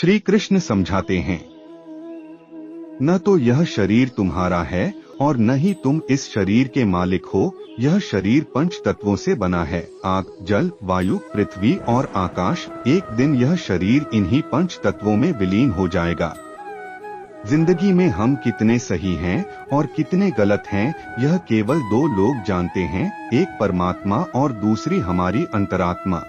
श्री कृष्ण समझाते हैं, न तो यह शरीर तुम्हारा है और न ही तुम इस शरीर के मालिक हो। यह शरीर पंच तत्वों से बना है, आग, जल, वायु, पृथ्वी और आकाश। एक दिन यह शरीर इन्हीं पंच तत्वों में विलीन हो जाएगा। जिंदगी में हम कितने सही हैं और कितने गलत हैं, यह केवल दो लोग जानते हैं, एक परमात्मा और दूसरी हमारी अंतरात्मा।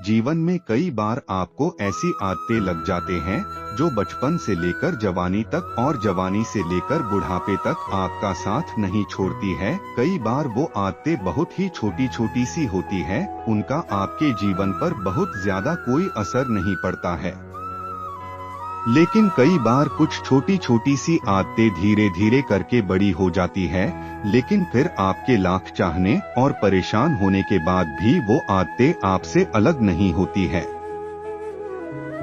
जीवन में कई बार आपको ऐसी आदतें लग जाते हैं जो बचपन से लेकर जवानी तक और जवानी से लेकर बुढ़ापे तक आपका साथ नहीं छोड़ती है। कई बार वो आदतें बहुत ही छोटी छोटी सी होती है, उनका आपके जीवन पर बहुत ज्यादा कोई असर नहीं पड़ता है। लेकिन कई बार कुछ छोटी छोटी सी आदतें धीरे धीरे करके बड़ी हो जाती है, लेकिन फिर आपके लाख चाहने और परेशान होने के बाद भी वो आदतें आपसे अलग नहीं होती है,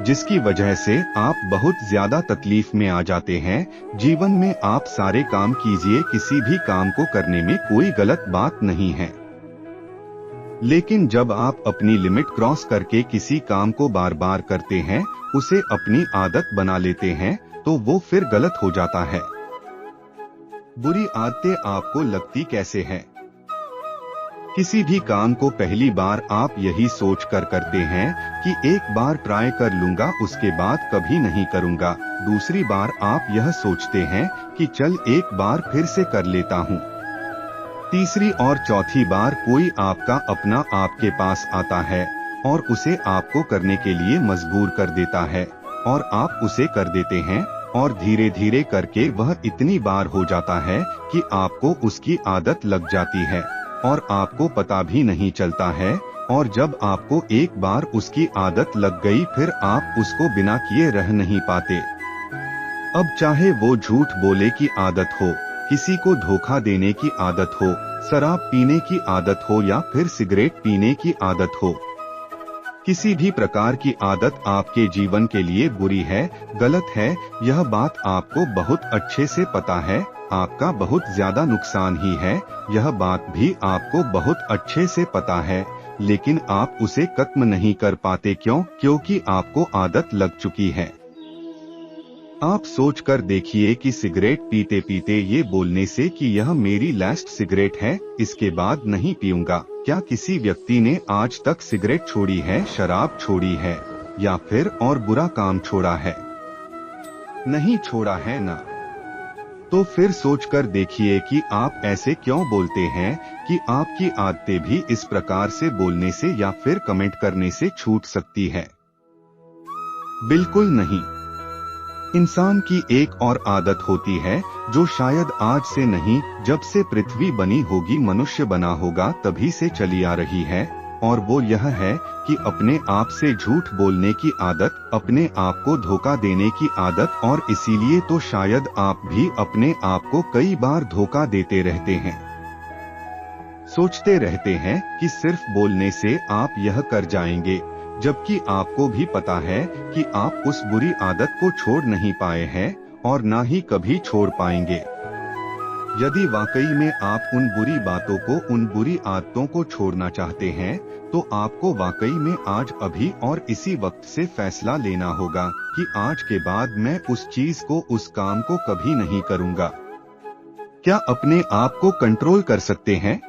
जिसकी वजह से आप बहुत ज्यादा तकलीफ में आ जाते हैं। जीवन में आप सारे काम कीजिए, किसी भी काम को करने में कोई गलत बात नहीं है, लेकिन जब आप अपनी लिमिट क्रॉस करके किसी काम को बार बार करते हैं, उसे अपनी आदत बना लेते हैं, तो वो फिर गलत हो जाता है। बुरी आदतें आपको लगती कैसे हैं? किसी भी काम को पहली बार आप यही सोच कर करते हैं कि एक बार ट्राई कर लूंगा, उसके बाद कभी नहीं करूंगा। दूसरी बार आप यह सोचते हैं कि चल एक बार फिर से कर लेता हूं। तीसरी और चौथी बार कोई आपका अपना आपके पास आता है और उसे आपको करने के लिए मजबूर कर देता है, और आप उसे कर देते हैं, और धीरे धीरे करके वह इतनी बार हो जाता है कि आपको उसकी आदत लग जाती है और आपको पता भी नहीं चलता है। और जब आपको एक बार उसकी आदत लग गई, फिर आप उसको बिना किए रह नहीं पाते। अब चाहे वो झूठ बोले की आदत हो, किसी को धोखा देने की आदत हो, शराब पीने की आदत हो या फिर सिगरेट पीने की आदत हो, किसी भी प्रकार की आदत आपके जीवन के लिए बुरी है, गलत है। यह बात आपको बहुत अच्छे से पता है, आपका बहुत ज्यादा नुकसान ही है, यह बात भी आपको बहुत अच्छे से पता है, लेकिन आप उसे खत्म नहीं कर पाते। क्यों? क्योंकि आपको आदत लग चुकी है। आप सोचकर देखिए कि सिगरेट पीते पीते ये बोलने से कि यह मेरी लास्ट सिगरेट है, इसके बाद नहीं पीऊंगा, क्या किसी व्यक्ति ने आज तक सिगरेट छोड़ी है, शराब छोड़ी है या फिर और बुरा काम छोड़ा है? नहीं छोड़ा है ना। तो फिर सोचकर देखिए कि आप ऐसे क्यों बोलते हैं कि आपकी आदतें भी इस प्रकार से बोलने से या फिर कमेंट करने से छूट सकती है? बिल्कुल नहीं। इंसान की एक और आदत होती है जो शायद आज से नहीं, जब से पृथ्वी बनी होगी, मनुष्य बना होगा, तभी से चली आ रही है, और वो यह है कि अपने आप से झूठ बोलने की आदत, अपने आप को धोखा देने की आदत। और इसीलिए तो शायद आप भी अपने आप को कई बार धोखा देते रहते हैं। सोचते रहते हैं कि सिर्फ बोलने से आप यह कर जाएंगे, जबकि आपको भी पता है कि आप उस बुरी आदत को छोड़ नहीं पाए हैं और ना ही कभी छोड़ पाएंगे। यदि वाकई में आप उन बुरी बातों को, उन बुरी आदतों को छोड़ना चाहते हैं, तो आपको वाकई में आज, अभी और इसी वक्त से फैसला लेना होगा कि आज के बाद मैं उस चीज को, उस काम को कभी नहीं करूंगा। क्या अपने आप को कंट्रोल कर सकते हैं?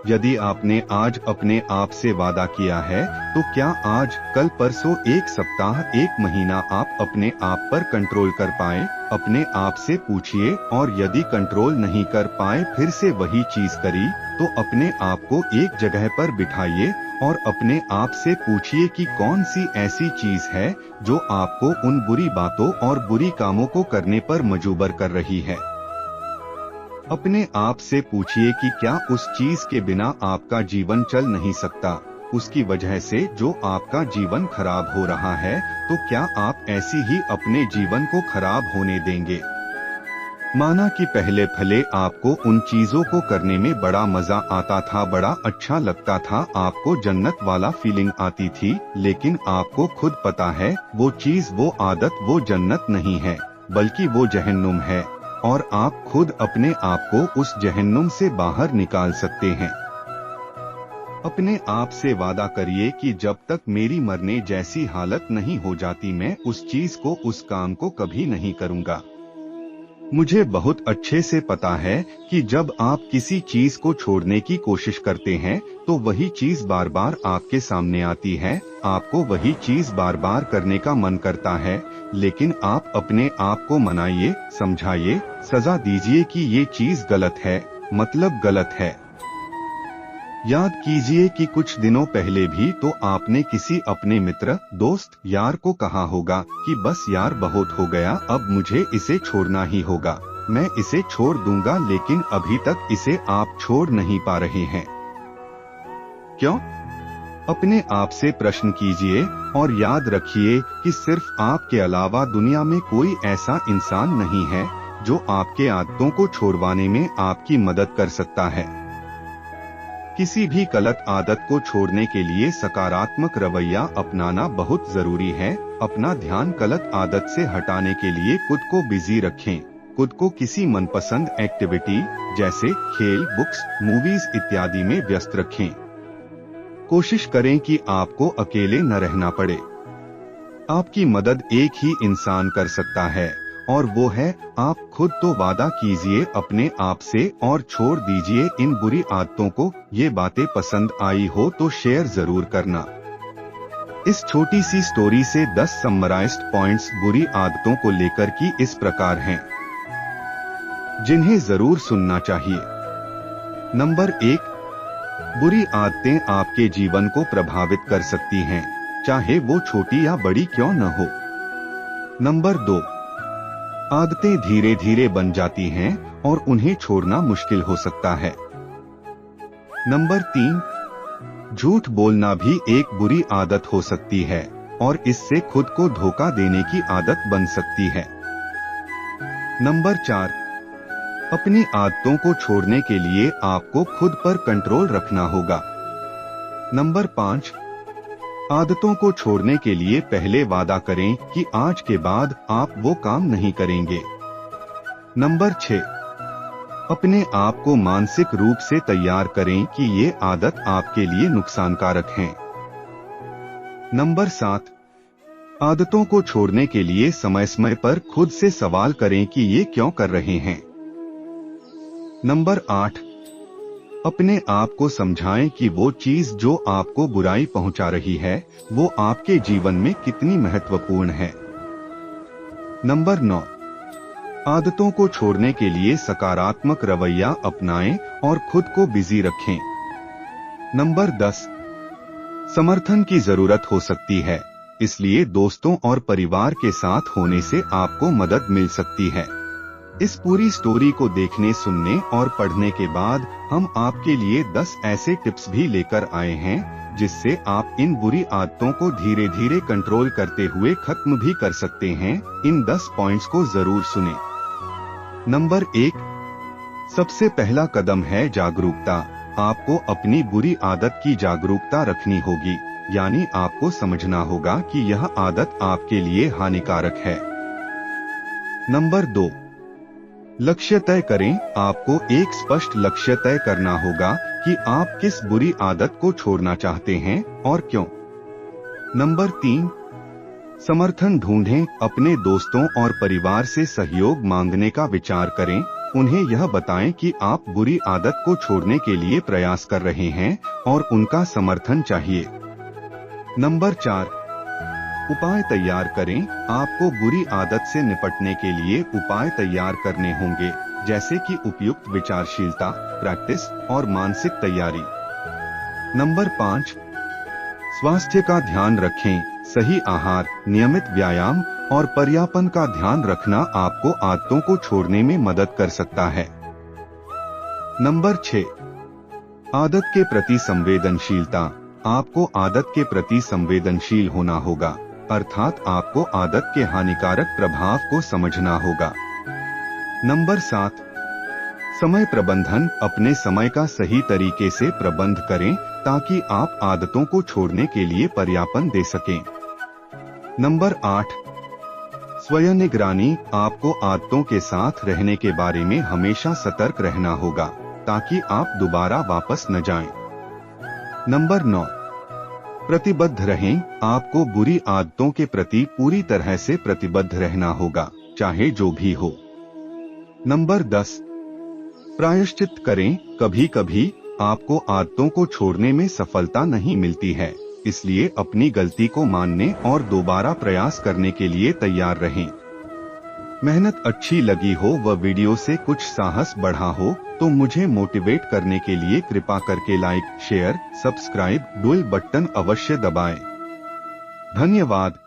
यदि आपने आज अपने आप से वादा किया है, तो क्या आज, कल, परसों, एक सप्ताह, एक महीना आप अपने आप पर कंट्रोल कर पाए? अपने आप से पूछिए, और यदि कंट्रोल नहीं कर पाए, फिर से वही चीज करी, तो अपने आप को एक जगह पर बिठाइए और अपने आप से पूछिए कि कौन सी ऐसी चीज है जो आपको उन बुरी बातों और बुरी कामों को करने पर मजबूर कर रही है। अपने आप से पूछिए कि क्या उस चीज के बिना आपका जीवन चल नहीं सकता, उसकी वजह से जो आपका जीवन खराब हो रहा है, तो क्या आप ऐसी ही अपने जीवन को खराब होने देंगे? माना कि पहले भले आपको उन चीजों को करने में बड़ा मजा आता था, बड़ा अच्छा लगता था, आपको जन्नत वाला फीलिंग आती थी, लेकिन आपको खुद पता है वो चीज, वो आदत, वो जन्नत नहीं है, बल्कि वो जहन्नुम है, और आप खुद अपने आप को उस जहन्नुम से बाहर निकाल सकते हैं। अपने आप से वादा करिए कि जब तक मेरी मरने जैसी हालत नहीं हो जाती मैं उस चीज को, उस काम को कभी नहीं करूंगा। मुझे बहुत अच्छे से पता है कि जब आप किसी चीज को छोड़ने की कोशिश करते हैं तो वही चीज बार बार आपके सामने आती है, आपको वही चीज बार बार करने का मन करता है, लेकिन आप अपने आप को मनाइए, समझाइए, सजा दीजिए कि ये चीज गलत है, मतलब गलत है। याद कीजिए कि कुछ दिनों पहले भी तो आपने किसी अपने मित्र, दोस्त, यार को कहा होगा कि बस यार बहुत हो गया, अब मुझे इसे छोड़ना ही होगा, मैं इसे छोड़ दूंगा, लेकिन अभी तक इसे आप छोड़ नहीं पा रहे हैं। क्यों? अपने आप से प्रश्न कीजिए और याद रखिए कि सिर्फ आपके अलावा दुनिया में कोई ऐसा इंसान नहीं है जो आपके आदतों को छोड़वाने में आपकी मदद कर सकता है। किसी भी गलत आदत को छोड़ने के लिए सकारात्मक रवैया अपनाना बहुत जरूरी है। अपना ध्यान गलत आदत से हटाने के लिए खुद को बिजी रखें। खुद को किसी मनपसंद एक्टिविटी जैसे खेल, बुक्स, मूवीज इत्यादि में व्यस्त रखें। कोशिश करें कि आपको अकेले न रहना पड़े। आपकी मदद एक ही इंसान कर सकता है और वो है आप खुद। तो वादा कीजिए अपने आप से और छोड़ दीजिए इन बुरी आदतों को। ये बातें पसंद आई हो तो शेयर जरूर करना। इस छोटी सी स्टोरी से 10 समराइज्ड पॉइंट्स बुरी आदतों को लेकर की इस प्रकार हैं, जिन्हें जरूर सुनना चाहिए। नंबर 1, बुरी आदतें आपके जीवन को प्रभावित कर सकती हैं, चाहे वो छोटी या बड़ी क्यों न हो। नंबर 2, आदतें धीरे धीरे बन जाती हैं और उन्हें छोड़ना मुश्किल हो सकता है। नंबर 3, झूठ बोलना भी एक बुरी आदत हो सकती है और इससे खुद को धोखा देने की आदत बन सकती है। नंबर 4, अपनी आदतों को छोड़ने के लिए आपको खुद पर कंट्रोल रखना होगा। नंबर 5, आदतों को छोड़ने के लिए पहले वादा करें कि आज के बाद आप वो काम नहीं करेंगे। नंबर 6, अपने आप को मानसिक रूप से तैयार करें कि ये आदत आपके लिए नुकसानकारक है। नंबर 7, आदतों को छोड़ने के लिए समय समय पर खुद से सवाल करें कि ये क्यों कर रहे हैं। नंबर 8, अपने आप को समझाएं कि वो चीज जो आपको बुराई पहुंचा रही है वो आपके जीवन में कितनी महत्वपूर्ण है। नंबर 9, आदतों को छोड़ने के लिए सकारात्मक रवैया अपनाएं और खुद को बिजी रखें। नंबर 10, समर्थन की जरूरत हो सकती है, इसलिए दोस्तों और परिवार के साथ होने से आपको मदद मिल सकती है। इस पूरी स्टोरी को देखने, सुनने और पढ़ने के बाद हम आपके लिए 10 ऐसे टिप्स भी लेकर आए हैं जिससे आप इन बुरी आदतों को धीरे धीरे कंट्रोल करते हुए खत्म भी कर सकते हैं। इन 10 पॉइंट्स को जरूर सुने। नंबर 1, सबसे पहला कदम है जागरूकता। आपको अपनी बुरी आदत की जागरूकता रखनी होगी, यानी आपको समझना होगा कि यह आदत आपके लिए हानिकारक है। नंबर 2, लक्ष्य तय करें। आपको एक स्पष्ट लक्ष्य तय करना होगा कि आप किस बुरी आदत को छोड़ना चाहते हैं और क्यों। नंबर 3, समर्थन ढूंढें। अपने दोस्तों और परिवार से सहयोग मांगने का विचार करें। उन्हें यह बताएं कि आप बुरी आदत को छोड़ने के लिए प्रयास कर रहे हैं और उनका समर्थन चाहिए। नंबर 4, उपाय तैयार करें। आपको बुरी आदत से निपटने के लिए उपाय तैयार करने होंगे, जैसे कि उपयुक्त विचारशीलता, प्रैक्टिस और मानसिक तैयारी। नंबर 5, स्वास्थ्य का ध्यान रखें। सही आहार, नियमित व्यायाम और पर्याप्तन का ध्यान रखना आपको आदतों को छोड़ने में मदद कर सकता है। नंबर 6, आदत के प्रति संवेदनशीलता। आपको आदत के प्रति संवेदनशील होना होगा, अर्थात आपको आदत के हानिकारक प्रभाव को समझना होगा। नंबर 7, समय प्रबंधन। अपने समय का सही तरीके से प्रबंध करें ताकि आप आदतों को छोड़ने के लिए पर्याप्तन दे सकें। नंबर 8, स्वयं निगरानी। आपको आदतों के साथ रहने के बारे में हमेशा सतर्क रहना होगा ताकि आप दोबारा वापस न जाएं। नंबर 9, प्रतिबद्ध रहें। आपको बुरी आदतों के प्रति पूरी तरह से प्रतिबद्ध रहना होगा, चाहे जो भी हो। नंबर 10, प्रायश्चित करें। कभी कभी आपको आदतों को छोड़ने में सफलता नहीं मिलती है, इसलिए अपनी गलती को मानने और दोबारा प्रयास करने के लिए तैयार रहें। मेहनत अच्छी लगी हो व वीडियो से कुछ साहस बढ़ा हो तो मुझे मोटिवेट करने के लिए कृपा करके like, share, subscribe, bell button अवश्य दबाएं। धन्यवाद।